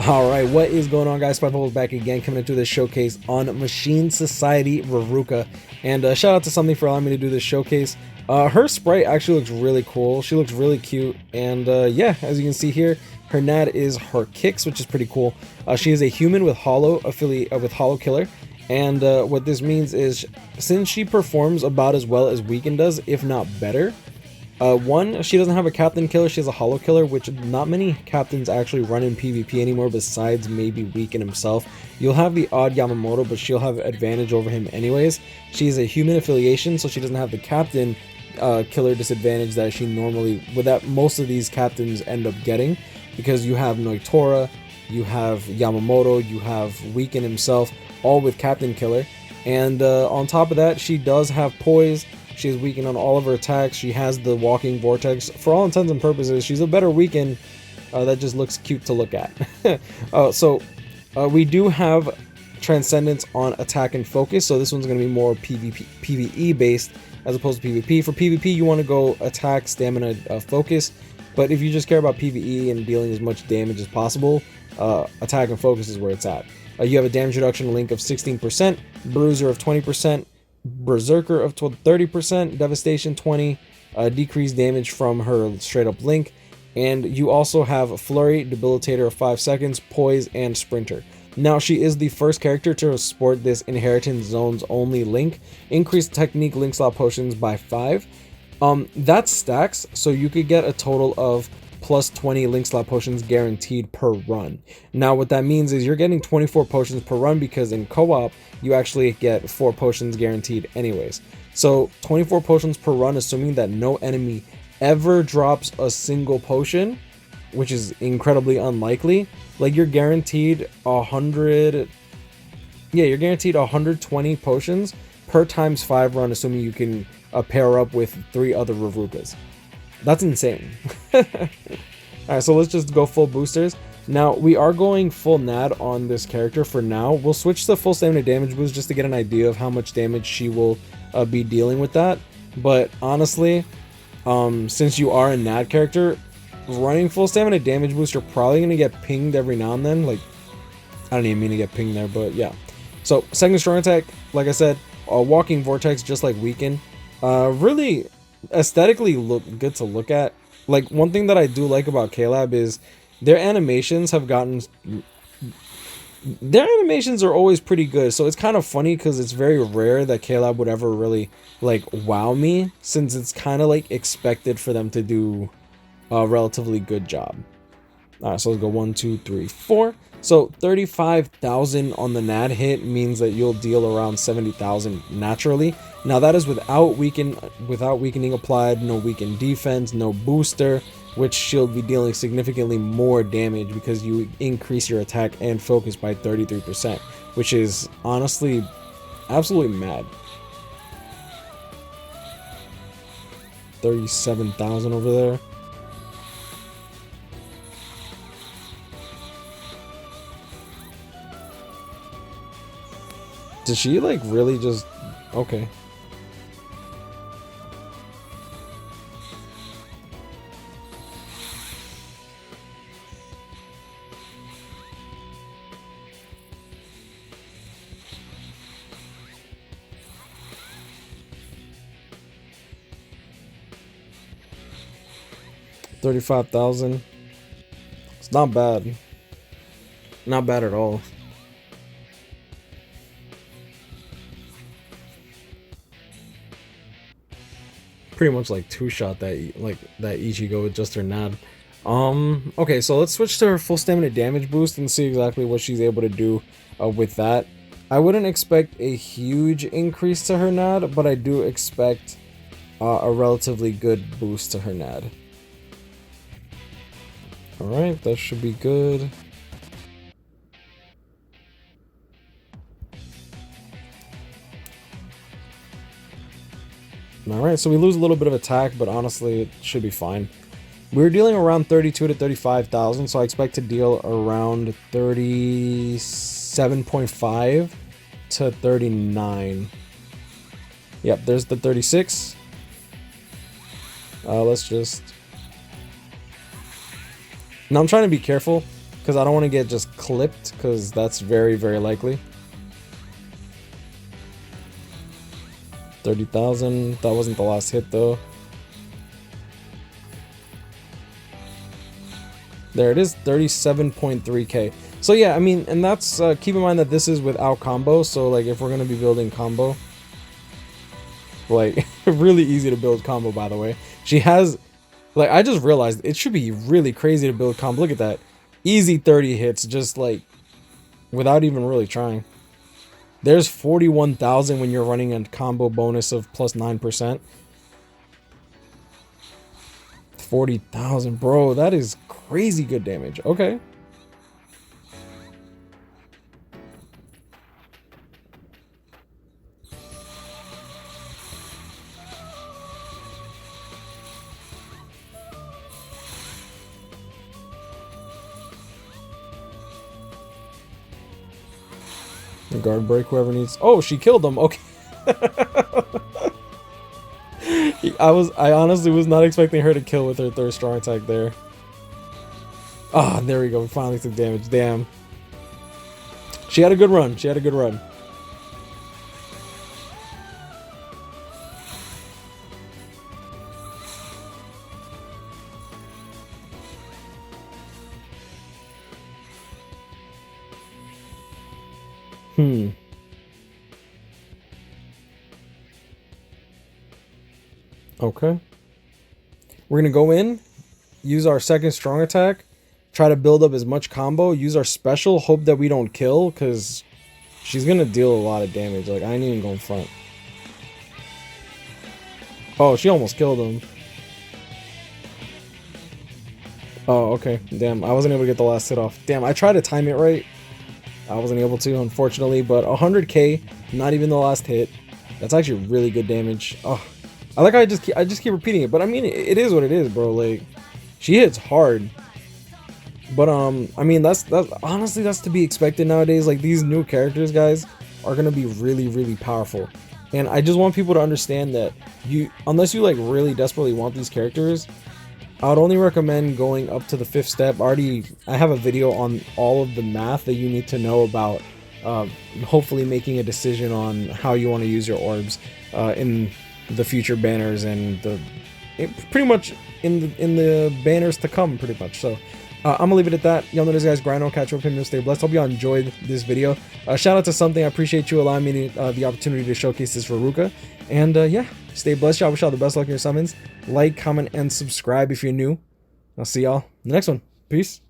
Alright, what is going on, guys? SpitefulHopes back again, coming into this showcase on Machine Society Riruka. And shout out to Something for allowing me to do this showcase. Her sprite actually looks really cool. She looks really cute. And yeah, as you can see here, her NAD is her kicks, which is pretty cool. She is a human with Hollow with Hollow Killer. And what this means is, since she performs about as well as Weekend does, if not better, one, she doesn't have a captain killer, she has a hollow killer, which not many captains actually run in PvP anymore besides maybe Weekend himself. You'll have the odd Yamamoto, but she'll have advantage over him anyways. She's a human affiliation, so she doesn't have the captain killer disadvantage that she normally, that most of these captains end up getting, because you have Noitora, you have Yamamoto, you have Weekend himself, all with captain killer. And on top of that, she does have poise. She is Weekend on all of her attacks. She has the walking vortex. For all intents and purposes, she's a better Weekend that just looks cute to look at. We do have Transcendence on attack and focus, so this one's going to be more PvE based as opposed to PvP. For PvP, you want to go attack, stamina, focus, but if you just care about PvE and dealing as much damage as possible, attack and focus is where it's at. You have a damage reduction link of 16%, bruiser of 20%, berserker of 30%, devastation 20, decreased damage from her straight up link, and you also have flurry, debilitator of 5 seconds, poise, and sprinter. Now, she is the first character to sport this inheritance zones only link. Increased technique link slot potions by 5. That stacks, so you could get a total of plus 20 link slot potions guaranteed per run. Now what that means is you're getting 24 potions per run, because in co-op you actually get 4 potions guaranteed anyways. So 24 potions per run, assuming that no enemy ever drops a single potion, which is incredibly unlikely. Like, you're guaranteed 100, yeah, you're guaranteed 120 potions per times 5 run, assuming you can pair up with 3 other Rirukas. That's insane. Alright, so let's just go full boosters. Now, we are going full NAD on this character for now. We'll switch to full stamina damage boost just to get an idea of how much damage she will be dealing with that. But honestly, since you are a NAD character, running full stamina damage boost, you're probably going to get pinged every now and then. Like, I don't even mean to get pinged there, but yeah. So, second strong attack, like I said, a walking vortex just like Weekend. Really aesthetically look good to look at. Like, one thing that I do like about KLab is their animations have gotten, their animations are always pretty good, so it's kind of funny because it's very rare that KLab would ever really like wow me, since it's kind of like expected for them to do a relatively good job. Alright, so let's go 1 2 3 4. So 35,000 on the NAD hit means that you'll deal around 70,000 naturally. Now that is without weakening applied, no weakened defense, no booster, which she'll be dealing significantly more damage because you increase your attack and focus by 33%, which is honestly absolutely mad. 37,000 over there. Did she like really just... okay. $35,000. It's not bad. Not bad at all. Pretty much like two-shot that Ichigo with just her NAD. Okay, so let's switch to her full stamina damage boost and see exactly what she's able to do with that. I wouldn't expect a huge increase to her NAD, but I do expect a relatively good boost to her NAD. Alright, that should be good. Alright, so we lose a little bit of attack, but honestly, it should be fine. We're dealing around 32 to 35,000, so I expect to deal around 37.5 to 39. Yep, there's the 36. Let's just... Now I'm trying to be careful because I don't want to get just clipped, because that's very, very likely. 30,000. That wasn't the last hit though. There it is, 37.3k. So yeah, I mean, and that's, keep in mind that this is without combo, so like if we're gonna be building combo, like, really easy to build combo, by the way. She has, like, I just realized it should be really crazy to build combo. Look at that. Easy 30 hits, just like, without even really trying. There's 41,000 when you're running a combo bonus of plus 9%. 40,000, bro, that is crazy good damage. Okay. The guard break, whoever needs. Oh, she killed him. Okay. I honestly was not expecting her to kill with her third strong attack there. Ah, there we go. We finally took damage. Damn. She had a good run. She had a good run. Okay. We're gonna go in, use our second strong attack, try to build up as much combo, use our special, hope that we don't kill, because she's gonna deal a lot of damage. Like, I ain't even going front. Oh, she almost killed him. Oh, okay. Damn, I wasn't able to get the last hit off. Damn, I tried to time it right. I wasn't able to, unfortunately, but 100k, not even the last hit. That's actually really good damage. Oh, I like how I just keep repeating it, but I mean, it is what it is, bro. Like, she hits hard. But I mean, that's honestly, that's to be expected nowadays. Like, these new characters, guys, are gonna be really, really powerful. And I just want people to understand that unless you like really desperately want these characters, I would only recommend going up to the 5th step. I have a video on all of the math that you need to know about, hopefully making a decision on how you want to use your orbs in the future banners and pretty much in the banners to come, pretty much. So I'm gonna leave it at that. Y'all know this, guys. Grind on, catch up, and stay blessed. Hope y'all enjoyed this video. Shout out to Something. I appreciate you allowing me the opportunity to showcase this Riruka. And yeah, stay blessed, y'all. Wish y'all the best luck in your summons. Like, comment, and subscribe if you're new. I'll see y'all in the next one. Peace.